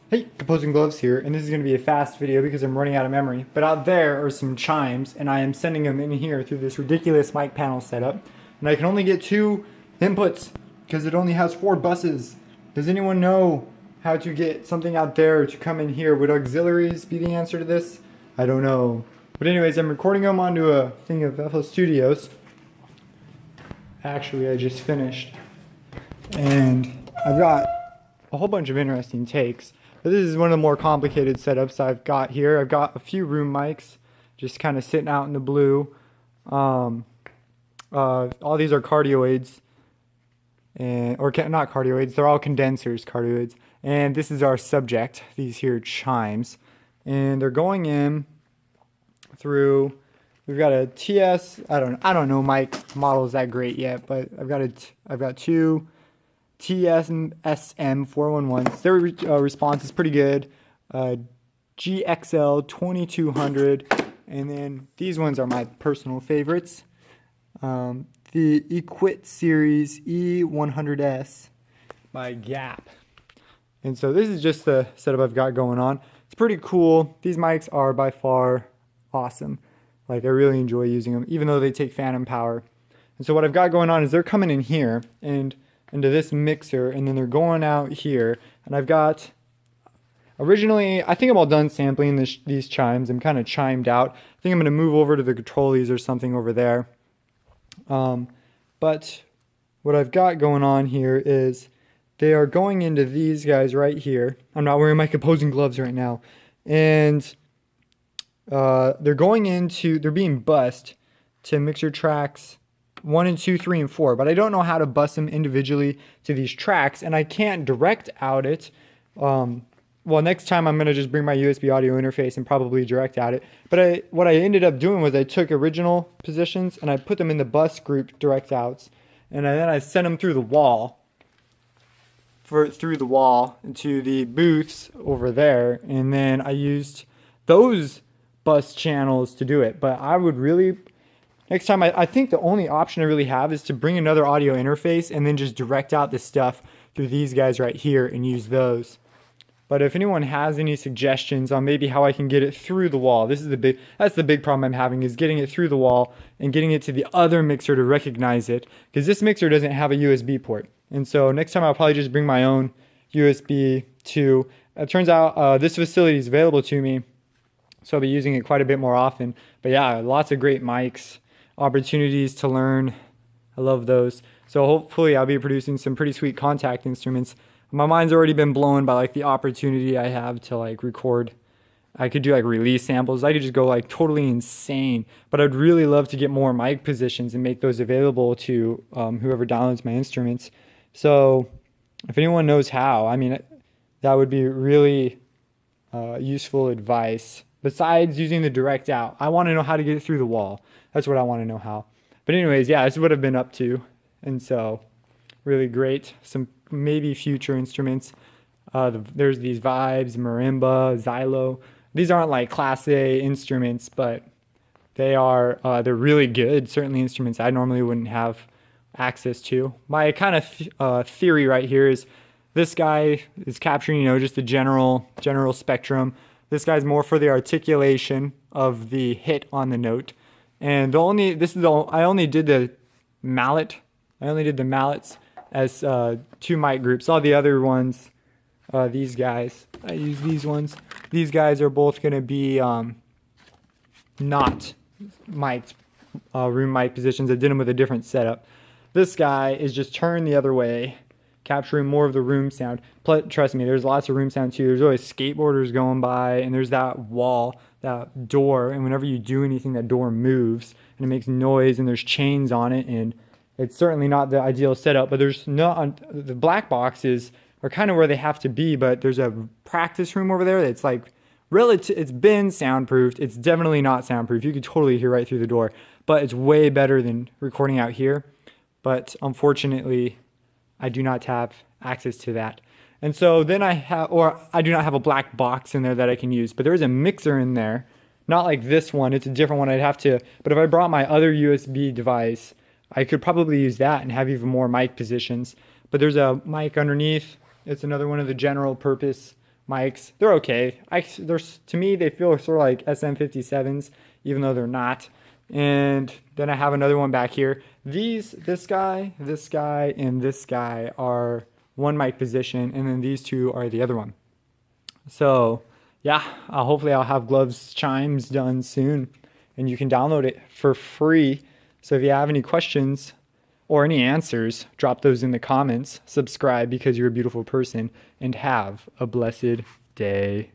Hey, Composing Gloves here, and this is going to be a fast video because I'm running out of memory. But out there are some chimes, and I am sending them in here through this ridiculous mic panel setup. And I can only get 2 inputs because it only has 4 buses. Does anyone know how to get something out there to come in here? Would auxiliaries be the answer to this? I don't know. But anyways, I'm recording them onto a thing of FL Studios. Actually, I just finished. And I've got a whole bunch of interesting takes. But this is one of the more complicated setups I've got here. I've got a few room mics just kind of sitting out in the blue. All these are cardioids, or not cardioids, they're all condensers, cardioids. And this is our subject, these here chimes. And they're going in through, we've got a TS, I don't know mic models that great yet, but I've got 2 TSM 411s. Their response is pretty good. GXL 2200, and then these ones are my personal favorites. The Equit Series E100S by Gap. And so this is just the setup I've got going on. It's pretty cool. These mics are by far awesome. Like, I really enjoy using them, even though they take phantom power. And so what I've got going on is they're coming in here and into this mixer, and then they're going out here. And I've got, originally, I think I'm all done sampling these chimes. I'm kind of chimed out. I think I'm going to move over to the controlies or something over there. But what I've got going on here is they are going into these guys right here. I'm not wearing my composing gloves right now. And they're being bussed to mixer tracks 1 and 2, 3 and 4, but I don't know how to bus them individually to these tracks, and I can't direct out it. Well, next time I'm going to just bring my USB audio interface and probably direct out it. But what I ended up doing was I took original positions and I put them in the bus group direct outs, and then I sent them through the wall into the booths over there, and then I used those bus channels to do it. But I would really, next time, I think the only option I really have is to bring another audio interface and then just direct out the stuff through these guys right here and use those. But if anyone has any suggestions on maybe how I can get it through the wall, that's the big problem I'm having, is getting it through the wall and getting it to the other mixer to recognize it, because this mixer doesn't have a USB port. And so next time I'll probably just bring my own USB 2. It turns out this facility is available to me, so I'll be using it quite a bit more often. But yeah, lots of great mics, opportunities to learn. I love those. So hopefully I'll be producing some pretty sweet contact instruments. My mind's already been blown by like the opportunity I have to like record. I could do like release samples. I could just go like totally insane. But I'd really love to get more mic positions and make those available to whoever downloads my instruments. So if anyone knows how, I mean, that would be really useful advice. Besides using the direct out, I want to know how to get it through the wall. That's what I want to know how. But anyways, yeah, this is what I've been up to. And so, really great. Some maybe future instruments. There's these vibes, marimba, xylo. These aren't like class A instruments, but they're really good. Certainly instruments I normally wouldn't have access to. My kind of theory right here is this guy is capturing, just the general spectrum. This guy's more for the articulation of the hit on the note. And I only did the mallet. I only did the mallets as 2 mic groups. All the other ones, these guys, I use these ones. These guys are both going to be not mic, room mic positions. I did them with a different setup. This guy is just turned the other way, capturing more of the room sound. Trust me, there's lots of room sound too. There's always skateboarders going by, and there's that wall, that door, and whenever you do anything, that door moves, and it makes noise, and there's chains on it, and it's certainly not the ideal setup. But the black boxes are kind of where they have to be, but there's a practice room over there that's like, it's been soundproofed. It's definitely not soundproof. You could totally hear right through the door, but it's way better than recording out here. But unfortunately, I do not have access to that. And so then I do not have a black box in there that I can use, but there is a mixer in there. Not like this one, it's a different one. But if I brought my other USB device, I could probably use that and have even more mic positions. But there's a mic underneath. It's another one of the general purpose mics. They're okay. To me, they feel sort of like SM57s, even though they're not. And then I have another one back here. This guy, and this guy are one mic position, and then these two are the other one. So yeah, hopefully I'll have Gloves Chimes done soon, and you can download it for free. So if you have any questions or any answers, drop those in the comments. Subscribe because you're a beautiful person, and have a blessed day.